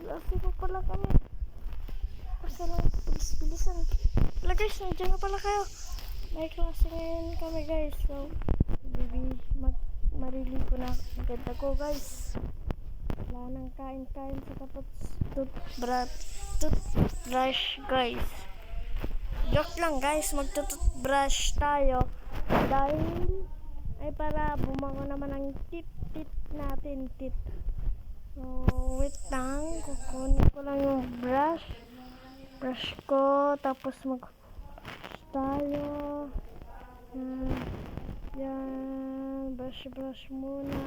Klase mo pala kami. Kasi lang, bilis-bilisan. Wala guys, nandiyan na pala kayo. May klase ngayon kami guys. So, baby, mariligo na agad ako guys. Wala nang kain-kain sa tapos toothbrush guys. Joke lang guys, magtututbrush tayo. Dahil, ay para bumango naman ang tit natin, tit. So, wait lang. Kukunin ko lang yung brush ko. Tapos tayo. Yan. Brush muna.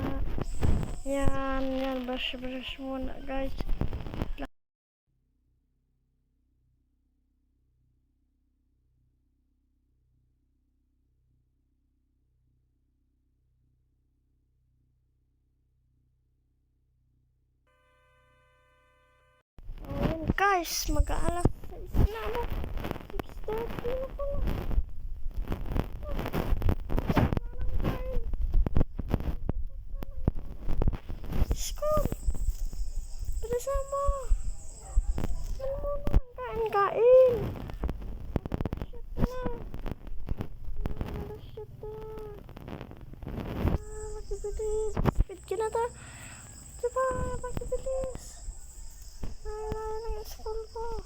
Yan. Brush muna, guys. Guys, mag-aalas 6 na ako. 6:30 na pala. School. Bilisan mo. Ano mo naman kain? Shut na. Magbibilis. Speed ka na ta. Diba? Magbibilis. Layo ng school ko.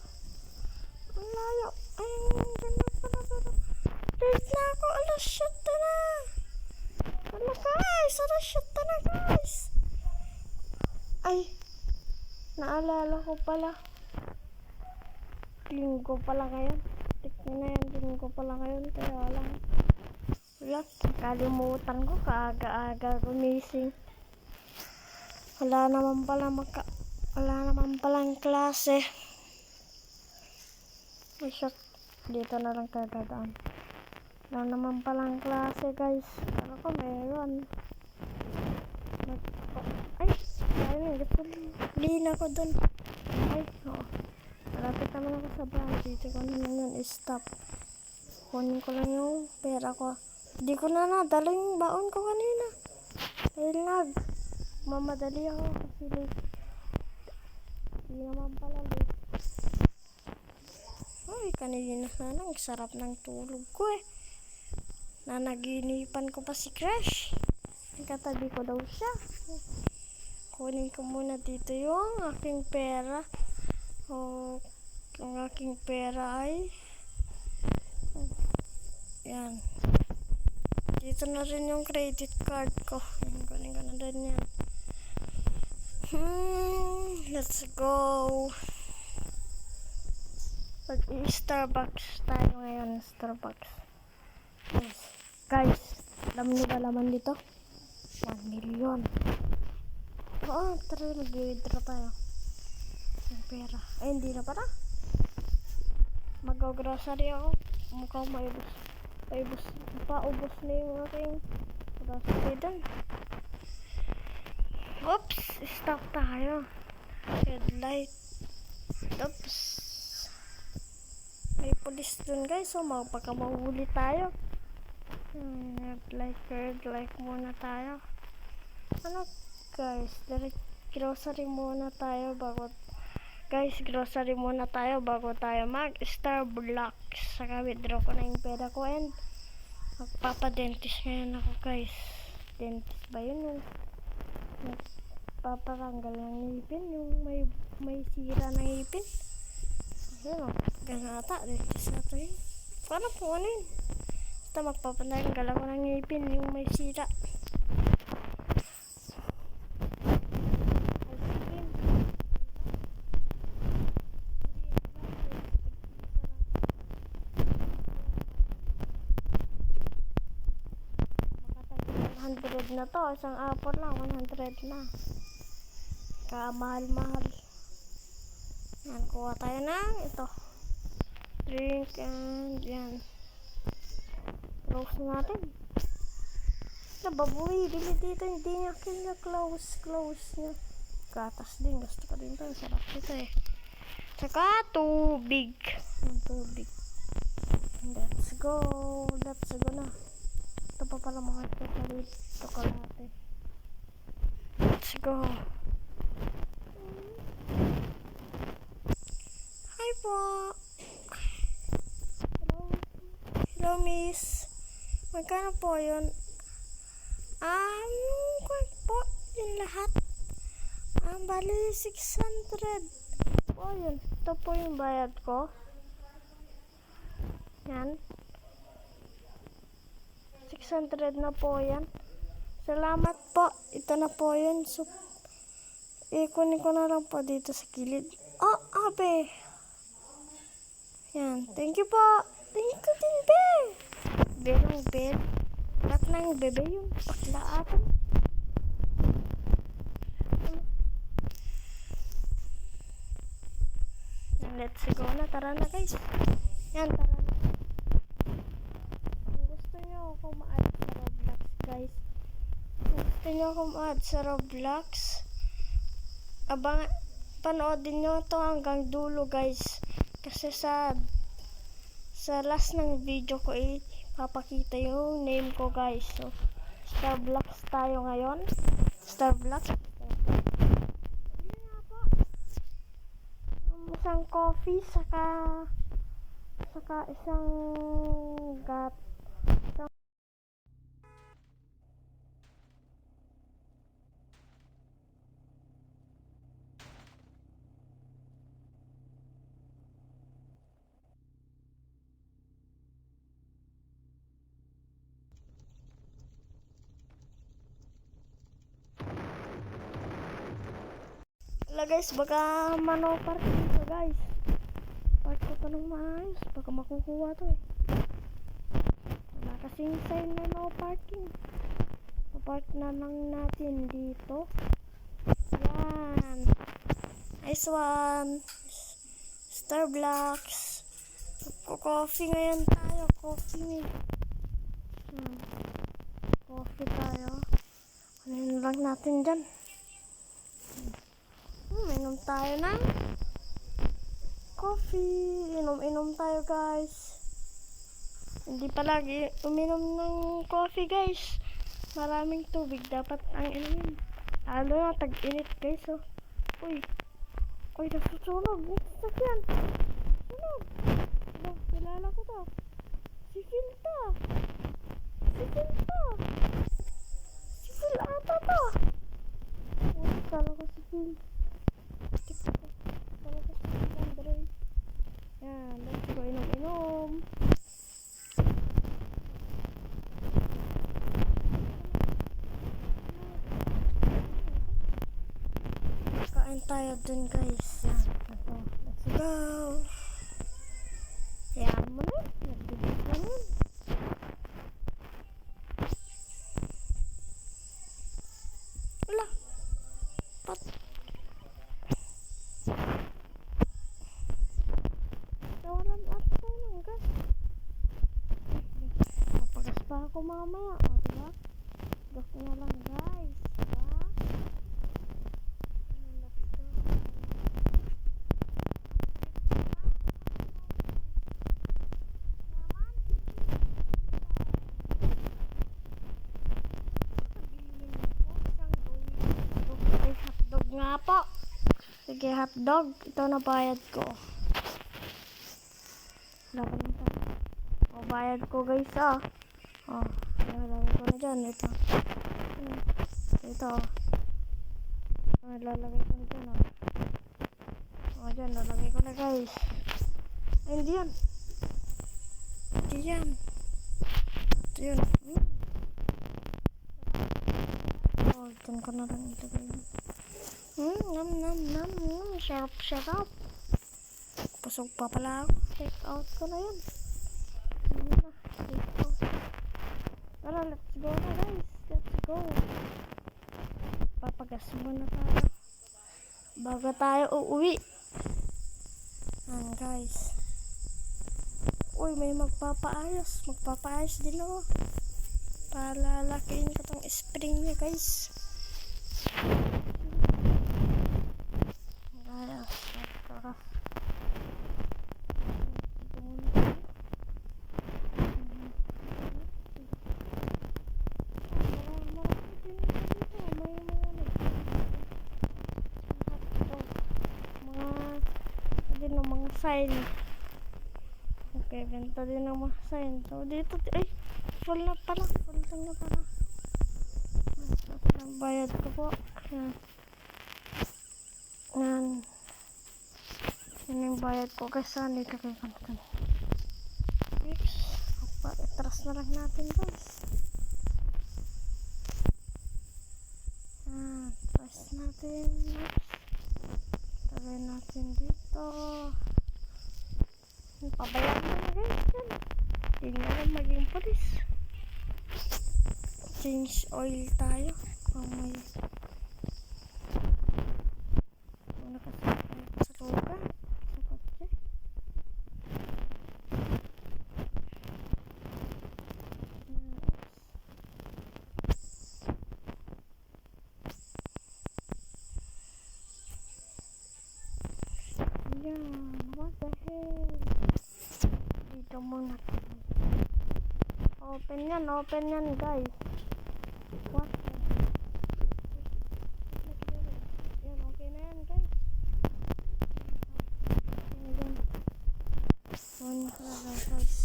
Ang layo. Ay, ganda pala pero late na ako. Alas, shut na. Wala guys. Alas, shut na guys. Ay, naalala ko pala. Linggo pala ngayon. Tignan na yan. Linggo pala ngayon. Kaya lang. Wala. Kalimutan ko. Kaaga-aga gumising. Wala naman palang klase. Ay, shot. Dito na lang tayo dadaan. Wala naman palang klase, guys. Pero ko meron. Ay, hindi na ako dun. Ay, oo. Malapit naman ako sa bahay. Dito ko naman yun. Stop. Kunin ko lang yung pera ko. Hindi ko na nadala yung baon ko kanina. Dahil mamadali ako kasi late. Hindi naman pala late. Ay, kanina sana. Ang sarap ng tulog ko eh. Nanaginipan ko pa si Crush. Katabi ko daw siya. Kunin ko muna dito yung aking pera. O, yung aking pera ay yan. Dito na rin yung credit card ko. Kunin ko na din yan. Let's go. Starbucks tayo ngayon. Starbucks. Yes. Guys, alam niyo ba laman dito? 1 million. Oo, tara mag-withdraw tayo. Yung pera. Ay, hindi na pala. Mag-grocery ako. Mukhang paubos na yung aking grocery doon. Oops, stop tayo. Red light. Oops. May police dun guys. So, magpagkamahuli tayo. Red light muna tayo. Ano guys? Grocery muna tayo bago tayo mag-Starbucks. Saka withdraw ko na yung pera ko and magpapadentist ngayon ako guys. Dentist ba yun? Papatanggal ng ngipin, yung may sira ng ngipin. Ayun o, ganata, dentist na to yun. Paano po ano yun? Basta magpapatanggal ako ng ngipin, yung may sira. Na to, isang apple lang 100 na. Kamahal-mahal. Yan, kuha tayo ng ito. Drink and yan. Close natin. Nababuhi, bili dito, hindi niya close niya. Gatas din, gusto ko din to. Sarap dito eh. Saka tubig. Yung tubig. Let's go na. Ito pa pala mga chocolate. Let's go. Magkano po yun? Kwan po, yung lahat. Bali 600 po yun. Ito po yung bayad ko. Yan. 600 na po yan. Salamat po. Ito na po yun. So, ikunin ko na lang po dito sa kilid. Oh, abe. Yan. Thank you po. Thank you din, be. Berong bed. Lahat ng bebe yun. Bakla ata. Let's go na. Tara na guys. Yan, tara na. Kung gusto nyo ako ma-add sa Roblox guys. Kung gusto nyo ako ma-add sa Roblox, panoodin nyo to hanggang dulo guys. Kasi sa last ng video ko papakita yung name ko guys. So, Starblox tayo ngayon. Starblox. Isang coffee saka isang gat. Guys, baka parking ka guys. Park ko pa ng maayos. Baka makukuha to eh. Wala kasing sign na no parking. Park na lang natin dito. Yan. Nice one. Starblox. Coffee ngayon tayo. Coffee. Coffee tayo. Ano lang natin dyan. Inom tayo ng coffee. Inom tayo guys. Hindi palagi uminom ng coffee guys. Maraming tubig dapat ang inumin. Lalo na tag-init guys. Oh. Uy, nasusunog. Sakyan. Sunog. Kilala ko to. Si Phil to. Si Phil ata to. Kala ko si Phil. Yan, let's go inom. Kain tayo dun guys. Yan, let's go. Yan mo na. Nagbibig na yun. Wala. Ako mamaya, diba? Gas na lang guys, diba? Let's go. Hotdog nga po. Sige, hotdog. Ito na bayad ko. Laban nito. Bayad ko guys lalagay ko na dyan. Ito lalagay ko na dyan dyan lalagay ko na guys. Ay, hindi yan ito yun dyan ko na lang ito guys. Nam sarap pusog pa pala ako. Take out ko na yun. Tara, let's go na guys. Let's go. Papagas muna tayo bago tayo uuwi. Guys. Uy, may magpapaayos din ako. Palalakihin ko tong spring niya guys. Ayos. Tara. Sign. Okay, benta din ng mga sign. So, dito, full na pala. Full tank na pala. Ang bayad ko po. Yan. Yan. Yan yung bayad ko guys. Saan dito kayo kankan. Itras na lang natin guys. Itras natin. Tagay natin dito. Pabayaan na guys. Yan. Hindi nga lang maging pulis. Change oil tayo. Kung may nakasakay sa lugar. Sa kotse. Yan. What the hell? Dito muna tayo. Open yan guys. What the yan, okay na yan guys. Ayun talaga guys.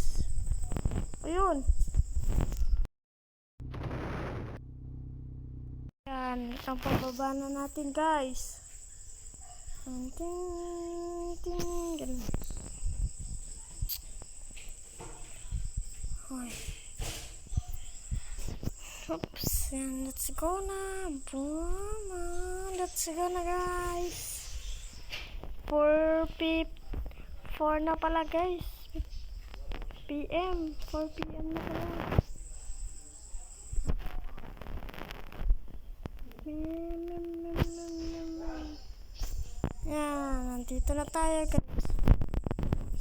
Ayun. Yan, ang pababa na natin guys. Ting, ting, ganun. Hoy. Oops, yan, let's go na. Boom, let's go na guys. 4 na pala guys. PM, 4 PM na pala. Yan, nandito na tayo guys.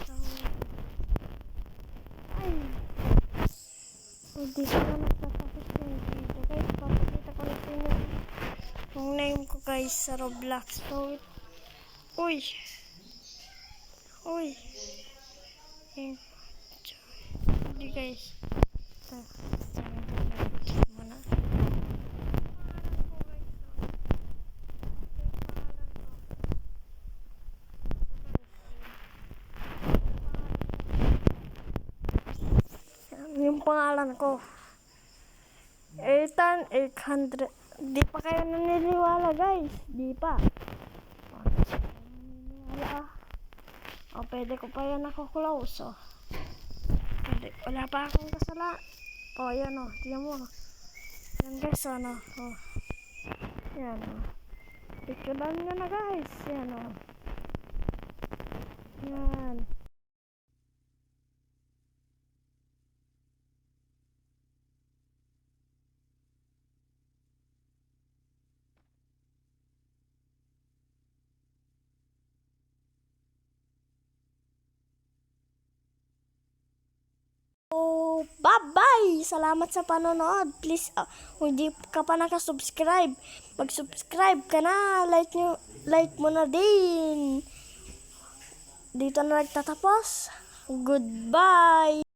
So, ay. So, dito na nagtatapos yung video guys. Papakita ko na sa inyo yung name ko guys sa Roblox. So, uy. Hindi guys. Muna. Yung pangalan ko. Ethan 800. Di pa kayo naniniwala guys. Di pa. O, pwede ko pa yan ako-close, o. Wala pa akong kasala. O, yan, o. Tingnan mo. Yan, guys, ano. O. Yan, o. Picturean nyo na, guys. Yan, o. Yan. Bye-bye! Salamat sa panonood. Please, kung di ka pa nakasubscribe, mag-subscribe ka na. Like mo na din. Dito na nagtatapos. Goodbye!